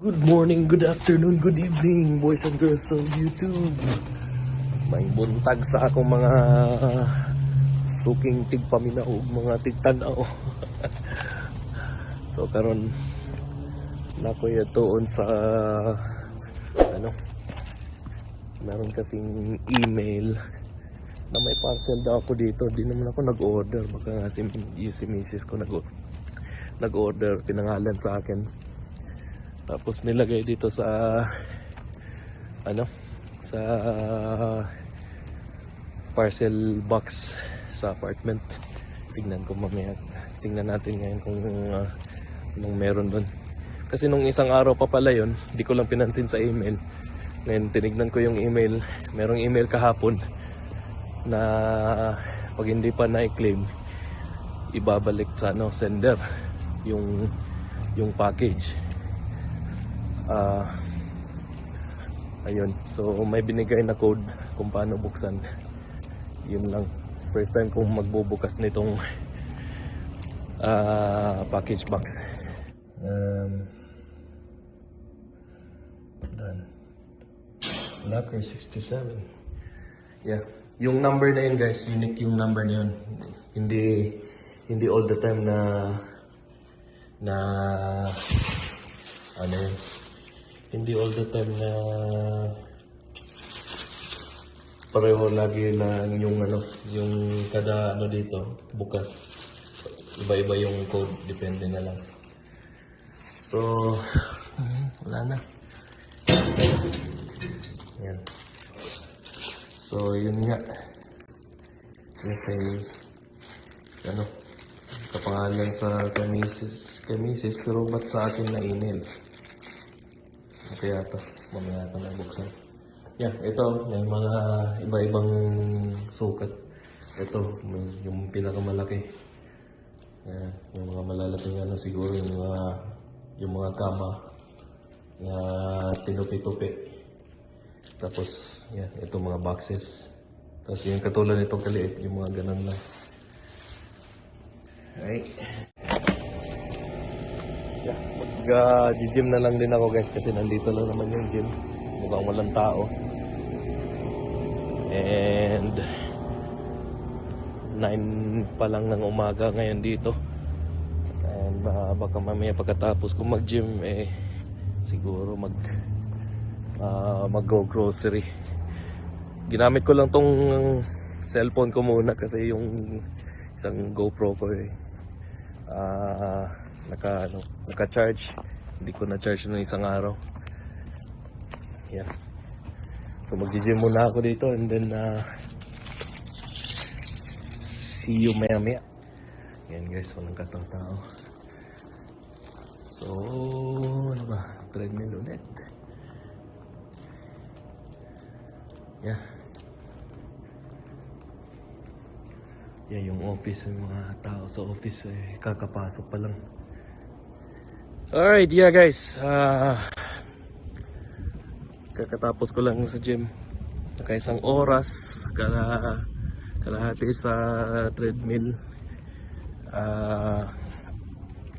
Good morning, good afternoon, good evening, boys and girls on YouTube. May buntag sa akong mga suking tigpaminaw, mga tigtanaw. So karon nakoy atoon sa meron kasing email na may parcel daw ako dito. Di naman ako nag-order, baka nga si Mrs. ko nag-order, pinangalan sa akin. Tapos nilagay dito sa sa parcel box sa apartment. Tingnan ko mamaya. Tingnan natin ngayon kung anong meron doon. Kasi nung isang araw pa pala yun, di ko lang pinansin sa email. Ngayon tinignan ko yung email. Merong email kahapon na pag hindi pa na-claim, ibabalik sa sender yung package. Ayun, so may binigay na code kung paano buksan. Yun lang, first time kong magbubukas nitong package box. Done. Locker 67. Yeah, yung number na yun guys, unique yung number na yun. Hindi all the time na yun. Hindi all the time na pareho lagi na yung kada dito bukas. Iba-iba yung code, depende na lang. So wala na. Yan. So yun nga. Okay. Kapangalan sa kamisis pero ba't sa akin na email? Kaya ito, mamaya ito nabuksan. Yeah, ito, may mga iba-ibang sukat. Ito, yung pinakamalaki. Yeah, yung mga malalaking siguro yung mga kama na tinupi-tupi. Tapos, yeah, ito mga boxes. Tapos yung katulad nitong kaliit, yung mga ganun lang. Right. Mag-gym na lang din ako guys kasi nandito lang naman yung gym. Mukhang walang tao. And 9 pa lang ng umaga ngayon dito. And baka mamaya pagkatapos kung mag-gym siguro mag-go grocery. Ginamit ko lang tong cellphone ko muna kasi yung isang GoPro ko naka-charge. Hindi ko na-charge ng isang araw. Yeah. So mag-gym muna ako dito and then see you maya. Yan guys, walang katao-tao. So, treadmill ulit. Yeah. Yeah, yung office, yung mga tao sa office kakapasok pa lang. Alright, yeah guys, kakatapos ko lang sa gym. Naka-isang oras, kalahati sa treadmill.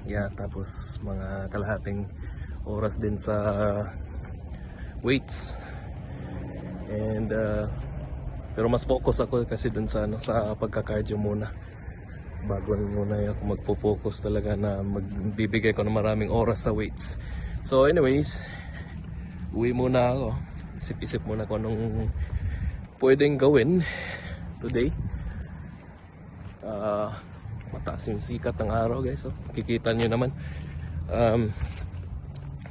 Yeah, tapos mga kalahating oras din sa weights. And pero mas focus ako kasi dun sa pagka-cardio muna. Bago muna ako magpo-focus talaga na magbibigay ko ng maraming oras sa weights. So anyways, uwi muna ako. Isip-isip muna ko anong pwedeng gawin today. Mataas yung sikat ng araw guys. So, kikita nyo naman.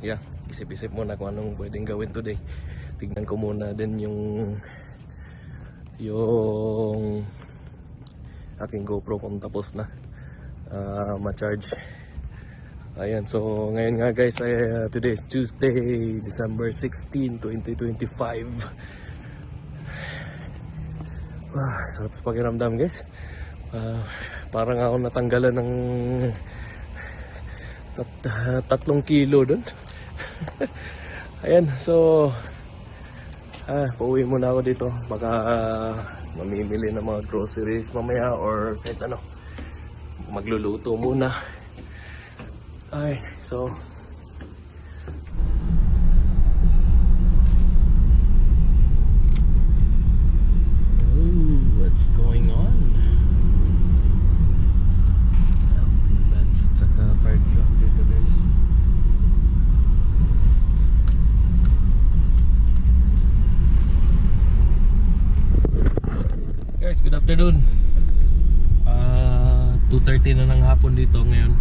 Yeah, isip-isip muna kung anong pwedeng gawin today. Tignan ko muna din yung aking GoPro kung tapos na ma-charge. Ayan, so ngayon nga guys, today is Tuesday, December 16, 2025. Sarap sa pakiramdam guys. Parang ako natanggalan ng 3 kilo dun. Ayan, so pauwi muna ako dito. Baka mamimili ng mga groceries mamaya or kahit magluluto muna. Ay, so what's going on. Ambulance at saka fire truck dito guys. Guys, good afternoon. 2:30 na ng hapon dito ngayon.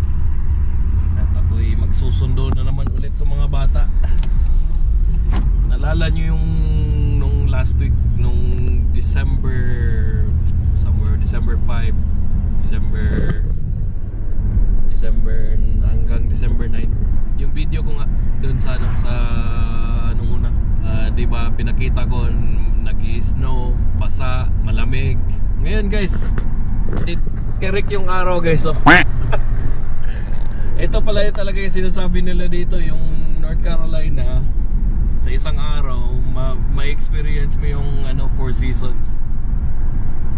At ako'y magsusundo na naman ulit sa mga bata. Naalala nyo yung nung last week, nung December, somewhere December 5, December hanggang December 9, yung video ko nga doon sa ano, sa nung una, di ba pinakita ko nag-i-snow, basa, malamig. Ngayon guys, tirik yung araw guys, oh. Ito pala yung talaga yung sinasabi nila dito, yung North Carolina, sa isang araw ma-experience mo yung ano, 4 seasons.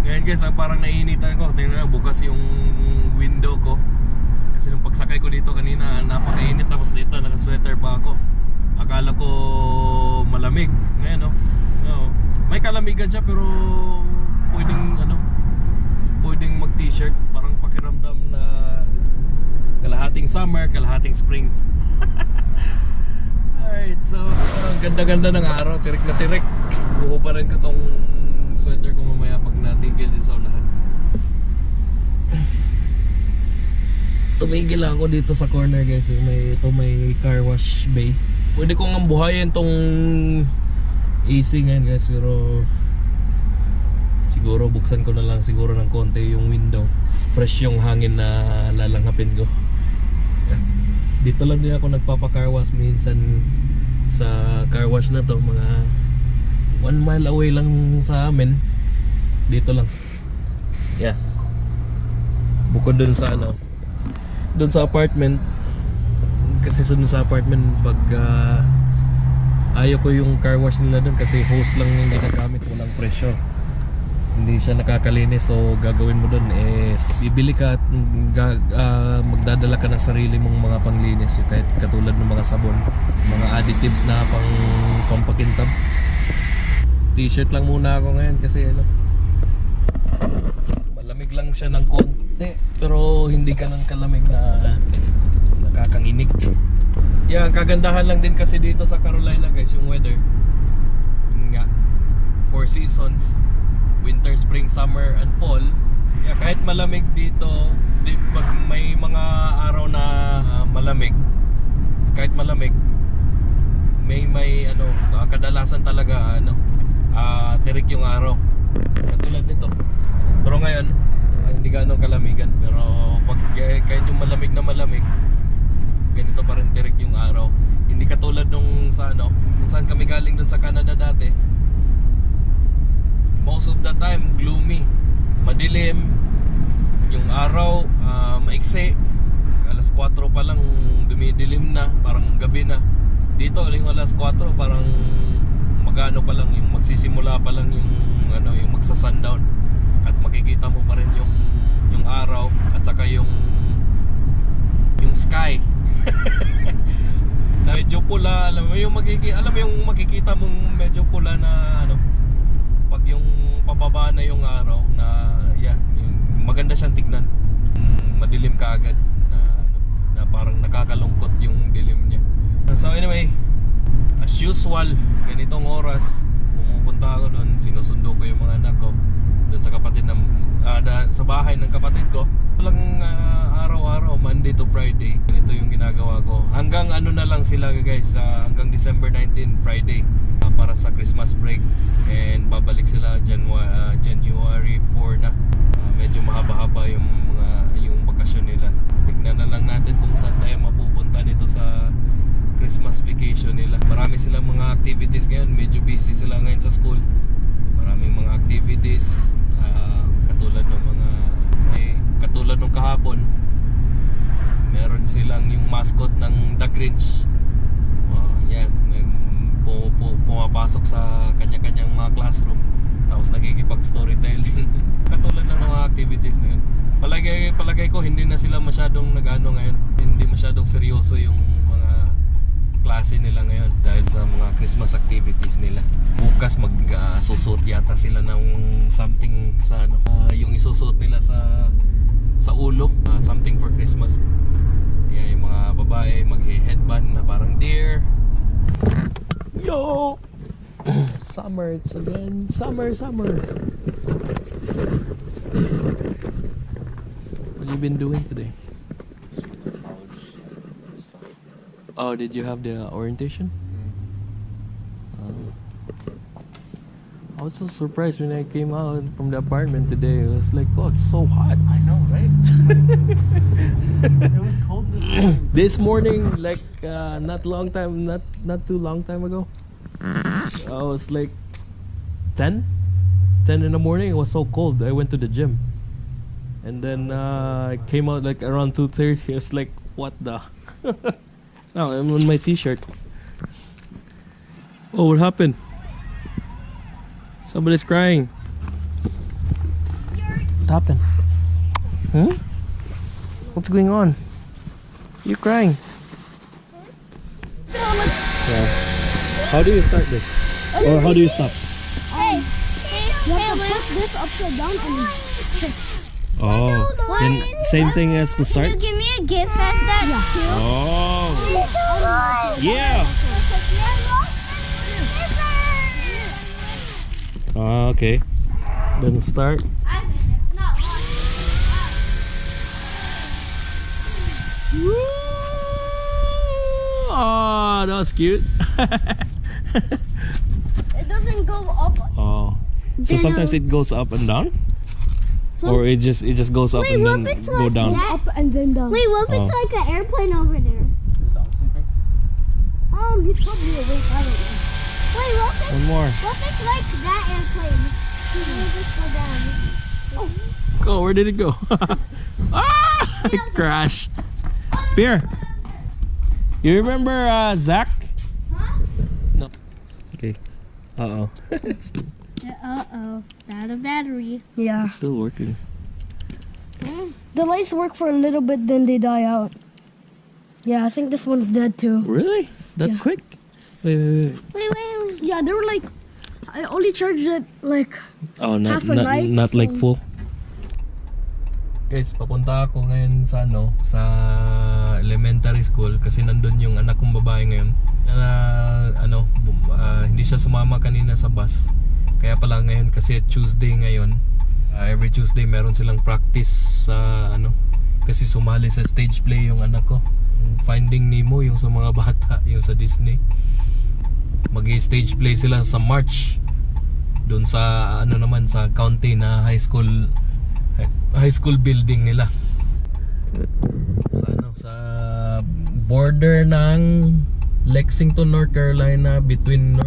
Ngayon guys, parang naiinitan ko. Tingnan mo, bukas yung window ko kasi nung pagsakay ko dito kanina napakainit, tapos dito naka-sweater pa ako. Akala ko malamig. Ngayon no, may kalamigan siya pero pwedeng ano, pwedeng mag t-shirt. Parang pakiramdam na kalahating summer, kalahating spring. Alright, so ganda-ganda ng araw, tirik na tirik. Buhubarin ko tong sweater ko mamaya pag natigil din sa unahan. Tumigil ako dito sa corner guys. May car wash bay. Pwede kong ambuhayin tong AC ngayon guys, pero siguro buksan ko na lang siguro ng konti yung window. Fresh yung hangin na lalanghapin ko. Dito lang din ako nagpapa-car wash minsan sa car wash na to, mga 1 mile away lang sa amin. Dito lang. Yeah. Bukod dun sa ano, dun sa apartment. Kasi dun sa apartment pag ayaw ko yung car wash nila dun kasi hose lang yung ginagamit, walang pressure. Hindi siya nakakalinis, so gagawin mo dun is bibili ka at magdadala ka ng sarili mong mga panglinis, kahit katulad ng mga sabon, mga additives na pampakintab. T-shirt lang muna ako ngayon kasi ano, malamig lang siya ng konti pero hindi ka ng kalamig na nakakanginig. Yeah, kagandahan lang din kasi dito sa Carolina guys yung weather nga, 4 seasons, winter, spring, summer, and fall. Yeah, kahit malamig dito, pag may mga araw na malamig, kahit malamig, may ano, kadalasan talaga ano, tirik yung araw. Katulad nito. Pero ngayon, hindi ganong kalamigan. Pero pag kahit yung malamig na malamig, ganito pa rin tirik yung araw. Hindi katulad nung sa ano, kung saan kami galing dun sa Canada dati. Most of the time gloomy, madilim, yung araw maiksi, alas 4 pa lang dumidilim na, parang gabi na. Dito aling alas 4 parang magano pa lang, yung magsisimula pa lang yung ano, yung magsa-sundown, at makikita mo pa rin yung araw at saka yung sky. Na medyo pula, alam mo yung makikita mong medyo pula na ano, pag yung pababa na yung araw na yeah, yung maganda siyang tignan. Madilim kaagad na ano, na parang nakakalungkot yung dilim niya. So anyway, as usual, ganitong oras pumupunta ako doon, sinusundo ko yung mga anak ko doon sa kapatid ng sa bahay ng kapatid ko. Walang araw-araw, Monday to Friday, ganito yung ginagawa ko. Hanggang ano na lang sila guys, hanggang December 19, Friday, para sa Christmas break, and babalik sila January 4 na. Medyo mahaba-haba yung bakasyon nila. Tignan na lang natin kung saan tayo mapupunta nito sa Christmas vacation nila. Marami silang mga activities ngayon, medyo busy sila ngayon sa school. Maraming mga activities, katulad ng kahapon, meron silang yung mascot ng The Grinch. Yan, pumapasok sa kanya-kanyang mga classroom, tapos nagkikipag-storytelling. Katulad ng mga activities na yun. Palagay ko hindi na sila masyadong nag-ano ngayon, hindi masyadong seryoso yung klase nila ngayon dahil sa mga Christmas activities nila. Bukas magsusuot yata sila ng something sa ano, yung isusuot nila sa ulo, something for Christmas. Yeah, yung mga babae mag-headband na parang deer. Yo! Summer, it's again. Summer. What have you been doing today? Oh, did you have the orientation? I was so surprised when I came out from the apartment today. I was like, oh, it's so hot. I know, right? It was cold this morning. This morning, like not too long time ago, I was like 10 in the morning. It was so cold. I went to the gym, and then I came out like around 2:30. I was like, what the? Oh, I'm on my t-shirt. Oh, what happened? Somebody's crying. What happened? Huh? What's going on? You're crying. Yeah. How do you start this? Or how do you stop? You have to put this upside down and Oh, then same thing as to start? Can you give me a gift as that too? Oh, yeah. Okay. Then start. Oh, that was cute. It doesn't go up. Oh, so sometimes it goes up and down, or it just goes up Wait, and what then if it's go like down. that? Up and then down. Wait, what if it's like an airplane over there? He's probably awake. I don't know. Wait, what if One more. what if it's like that airplane? It'll just go down. Oh, where did it go? Ah, it crashed. Beer. You remember Zach? Huh? No. Okay. Uh oh. It's Out of battery. Yeah. still working. The lights work for a little bit, then they die out. Yeah, I think this one's dead too. Really? That Yeah. quick? Wait. Wait. Yeah, they were like, I only charged it like, Oh, not Half a night, not like so- full. Guys, papunta ako ngayon sa sa elementary school kasi nandun yung anak kong babae ngayon na hindi siya sumama kanina sa bus. Kaya pala ngayon kasi Tuesday ngayon. Every Tuesday meron silang practice sa kasi sumali sa stage play yung anak ko. Finding Nemo yung sa mga bata, yung sa Disney. Mag-stage play sila sa March. Doon sa naman sa county na high school building nila. Sa border ng Lexington, North Carolina, between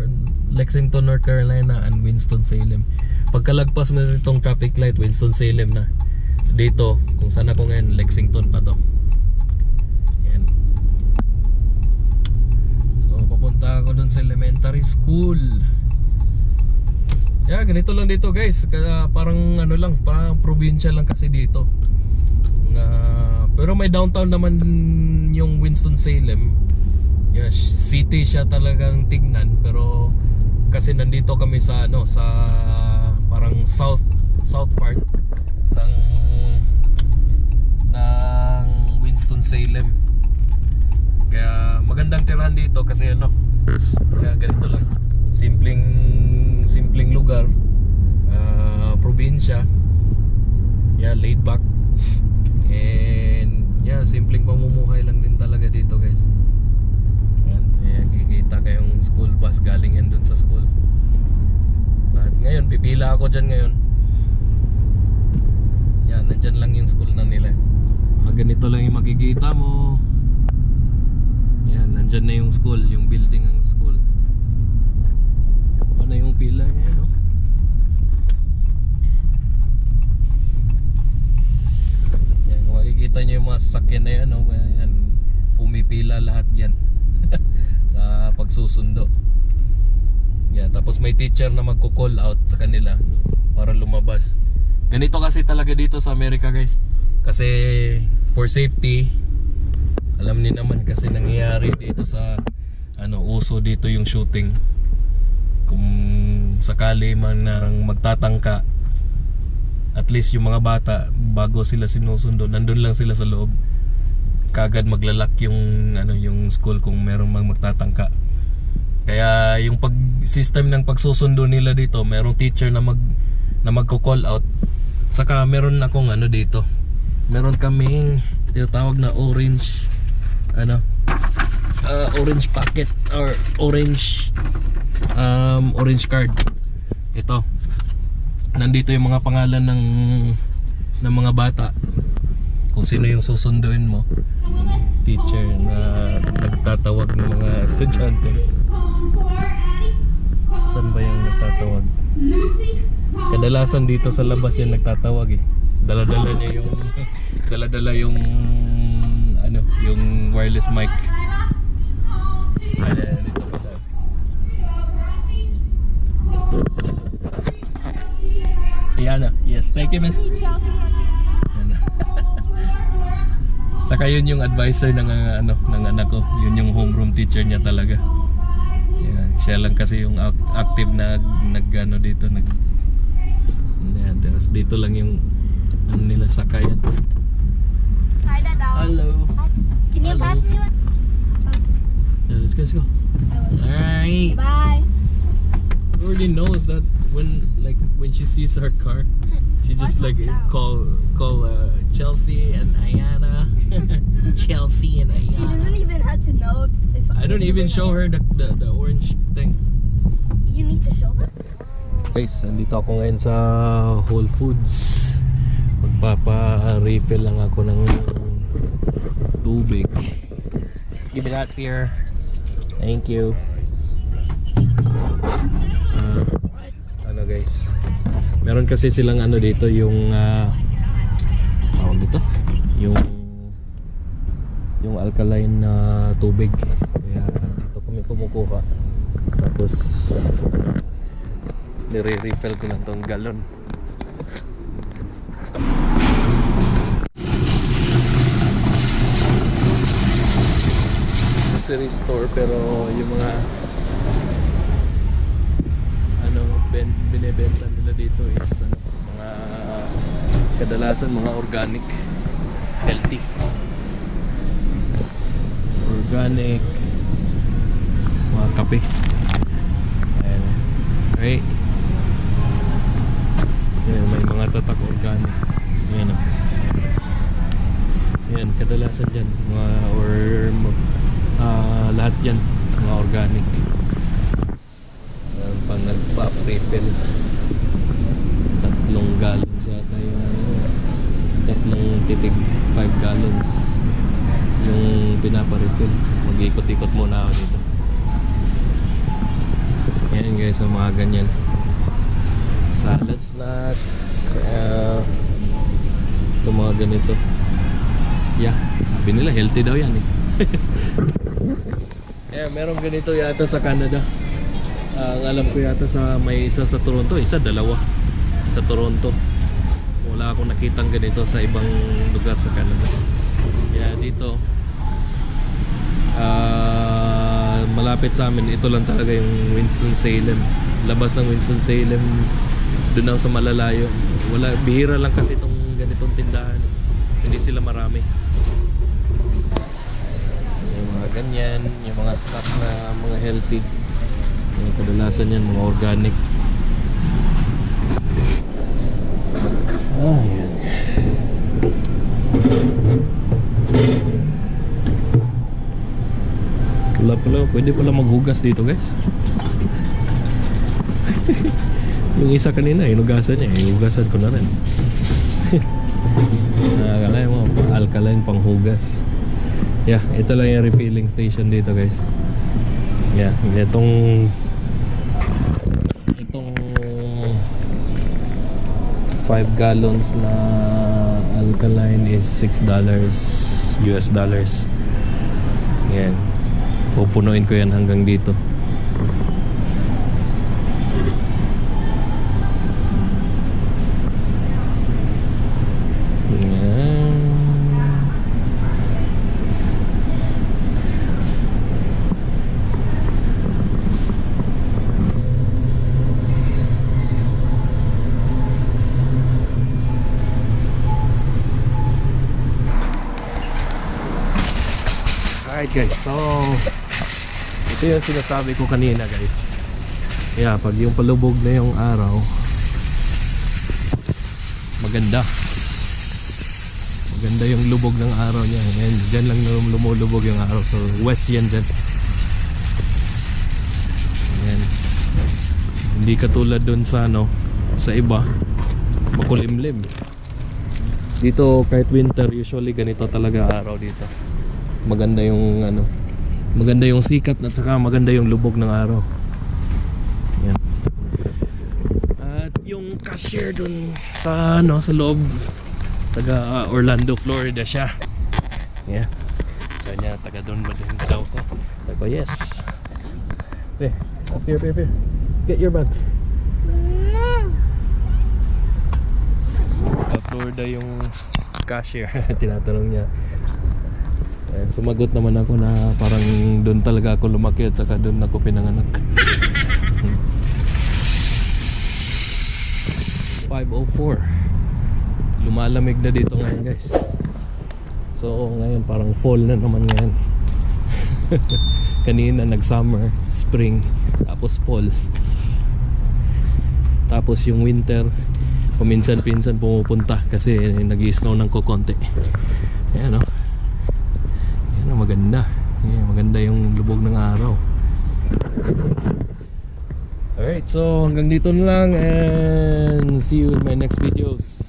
Lexington, North Carolina and Winston-Salem. Pagkalagpas mo itong traffic light, Winston-Salem na. Dito, kung saan ako ngayon, Lexington pa to. Yan. So, papunta ako dun sa elementary school. Yeah, ganito lang dito guys. Parang parang probinsya lang kasi dito. Pero may downtown naman yung Winston-Salem. Yeah, city siya talagang tignan, pero kasi nandito kami sa sa parang south part ng Winston-Salem. Kaya magandang tirahan dito kasi kaya ganito lang. Simpleng lugar, probinsya. Yeah, laid back. And yeah, simpleng pamumuhay lang din talaga dito, guys. Yan, kikita kayong school bus galing yan dun sa school. At ngayon, pipila ako dyan ngayon. Yan, nandyan lang yung school na nila. Ganito lang yung makikita mo. Yan, nandyan na yung school, yung building ng school. Ano yung pila ngayon, no? Yan, kung makikita nyo yung mga sasakyan na yan, no? Yan, pumipila lahat yan. Sa pagsusundo. Yan, tapos may teacher na magko-call out sa kanila para lumabas. Ganito kasi talaga dito sa Amerika, guys. Kasi for safety, alam niyo naman kasi nangyayari dito sa uso dito yung shooting. Kung sakali man nang magtatangka, at least yung mga bata bago sila sinusundo, nandun lang sila sa loob. Kagad maglalak yung school kung merong magtatangka. Kaya yung system ng pagsusundo nila dito, merong teacher na magko-call out. Saka meron akong dito. Meron kaming tinatawag na orange orange packet or orange card. Ito. Nandito yung mga pangalan ng mga bata. Kung sino yung susunduin mo. Teacher na nagtatawag ng mga estudyante. Saan ba yung nagtatawag? Kadalasan dito sa labas yung nagtatawag eh. Dala-dala niya yung yung wireless mic. Dito pa tayo. Yana, yes, thank you, miss. Yana. Saka yun yung advisor ng anak ko. Yun yung homeroom teacher niya talaga. Yan, siya lang kasi yung active na dito yan, tapos dito lang yung nila sakayan. Hi, Dada. Hello. Can you pass me one? Yeah, let's go. Alright. Bye. Already knows that when she sees our car, she just call Chelsea and Ayana. Chelsea and She Ayana. doesn't even have to know if I don't even show her the orange thing. You need to show them. Guys, nandito ako ngayon sa Whole Foods. Magpapa-refill lang ako ng tubig. Give me that beer. Thank you. Guys, meron kasi silang dito yung tawag dito, yung alkaline na tubig. Kaya dito kami kumukuha. Tapos nire-refill ko lang tong galon. Grocery store, pero yung mga binebenta nila dito is mga kadalasan mga organic, healthy, organic, mga kape. Ayan. Okay. Ayan, may mga tatak organic. Ayan. Ayan, kadalasan dyan mga lahat yan mga organic. Pang nagpa-refill 3 gallons yata yung 3.5 gallons yung pinapa-refill. Mag-ikot-ikot muna ako dito. Yan guys, ang mga ganyan salad snacks, ito mga ganito. Yeah, sabi nila healthy daw yan eh. Yeah, meron ganito yata sa Canada. Ang alam ko yata may isa sa Toronto, dalawa sa Toronto. Wala akong nakitang ganito sa ibang lugar sa Canada. Kaya dito malapit sa amin, ito lang talaga yung Winston-Salem. Labas ng Winston-Salem, doon ako sa malalayo. Bihira lang kasi itong ganitong tindahan. Hindi sila marami. Yung mga ganyan, yung mga stock na mga healthy. Yung kadalasan yan, mga organic. Yan. Pwede pala maghugas dito guys. Yung isa kanina, hinugasan niya. Hinugasan ko na rin. Nakakala mo, alkaline panghugas. Yeah, ito lang yung refilling station dito guys. Yeah, itong 5 gallons na alkaline is $6 US dollars. Yan. Pupunuin ko yan hanggang dito. Yan. Alright guys, so ito yung sinasabi ko kanina guys. Yeah, pag yung palubog na yung araw, maganda. Maganda yung lubog ng araw niya. Yan, dyan lang lumulubog yung araw. So west yan dyan. Yan. Hindi katulad dun sa ano, sa iba, makulimlim. Dito kahit winter, usually ganito talaga araw dito. Maganda yung ano, maganda yung sikat at saka maganda yung lubog ng araw. Yan. At yung cashier dun sa ano, sa loob, taga Orlando, Florida siya. Yeah. Sabi niya, taga doon ba din daw ko? Sabi ko, yes. Okay, up here, here, here. Get your bag. Florida yung cashier. Tinatanong niya. Ayan, sumagot naman ako na parang doon talaga ako lumaki at saka doon ako pinanganak. 5:04. Lumalamig na dito ngayon guys. So ngayon parang fall na naman ngayon. Kanina nag-summer, spring, tapos fall. Tapos yung winter, paminsan-pinsan pumupunta kasi nag-i-snow ng kukonti. Ayan o. Ayan o, maganda. Ayan, maganda yung lubog ng araw. Alright, so hanggang dito na lang and see you in my next videos.